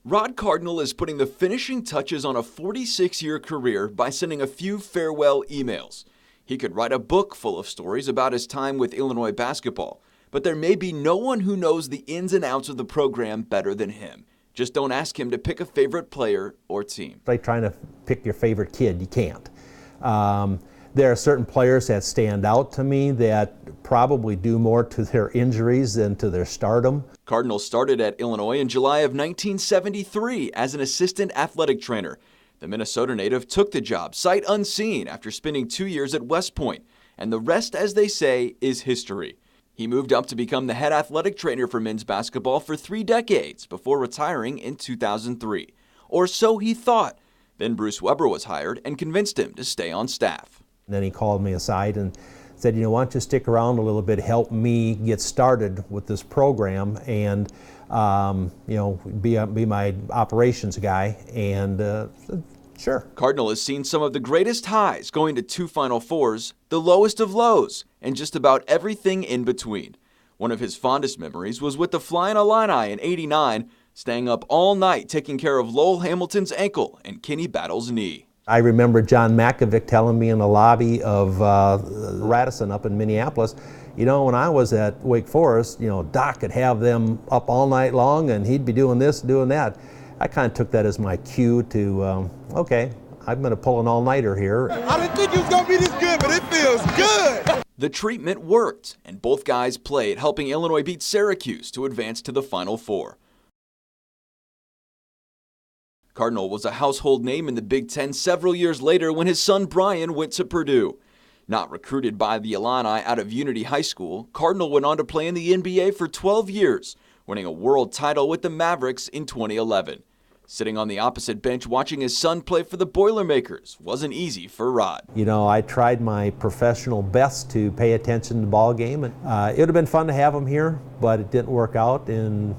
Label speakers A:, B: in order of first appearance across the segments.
A: Rod Cardinal is putting the finishing touches on a 46-year career by sending a few farewell emails. He could write a book full of stories about his time with Illinois basketball, but there may be no one who knows the ins and outs of the program better than him. Just don't ask him to pick a favorite player or team.
B: It's like trying to pick your favorite kid. You can't. There are certain players that stand out to me that probably do more to their injuries than to their stardom.
A: Cardinal started at Illinois in July of 1973 as an assistant athletic trainer. The Minnesota native took the job sight unseen after spending 2 years at West Point, and the rest, as they say, is history. He moved up to become the head athletic trainer for men's basketball for 3 decades before retiring in 2003. Or so he thought. Then Bruce Weber was hired and convinced him to stay on staff.
B: And then he called me aside and said, why don't you stick around a little bit, help me get started with this program and, be my operations guy. And sure.
A: Cardinal has seen some of the greatest highs, going to 2 Final Fours, the lowest of lows, and just about everything in between. One of his fondest memories was with the Flying Illini in '89, staying up all night taking care of Lowell Hamilton's ankle and Kenny Battle's knee.
B: I remember John Makovic telling me in the lobby of Radisson up in Minneapolis, when I was at Wake Forest, Doc could have them up all night long and he'd be doing this, doing that. I kind of took that as my cue to, okay, I'm going to pull an all-nighter here.
C: I didn't think it was going to be this good, but it feels good.
A: The treatment worked, and both guys played, helping Illinois beat Syracuse to advance to the Final Four. Cardinal was a household name in the Big Ten several years later when his son Brian went to Purdue. Not recruited by the Illini out of Unity High School, Cardinal went on to play in the NBA for 12 years, winning a world title with the Mavericks in 2011. Sitting on the opposite bench watching his son play for the Boilermakers wasn't easy for Rod.
B: I tried my professional best to pay attention to the ball game. And, it would have been fun to have him here, but it didn't work out, and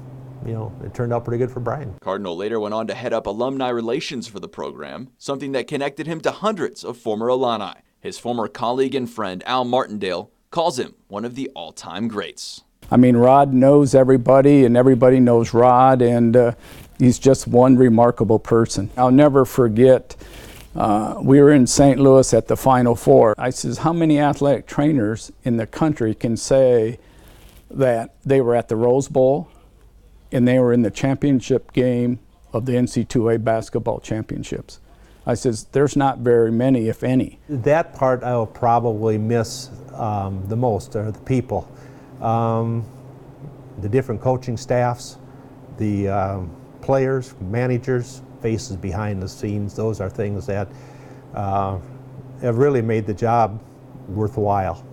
B: it turned out pretty good for Brian.
A: Cardinal later went on to head up alumni relations for the program, something that connected him to hundreds of former Illini. His former colleague and friend Al Martindale calls him one of the all-time greats.
D: Rod knows everybody, and everybody knows Rod, and he's just one remarkable person. I'll never forget, we were in St. Louis at the Final Four. I says, how many athletic trainers in the country can say that they were at the Rose Bowl and they were in the championship game of the NCAA basketball championships? I says, there's not very many, if any.
B: That part I will probably miss the most, are the people. The different coaching staffs, the players, managers, faces behind the scenes. Those are things that have really made the job worthwhile.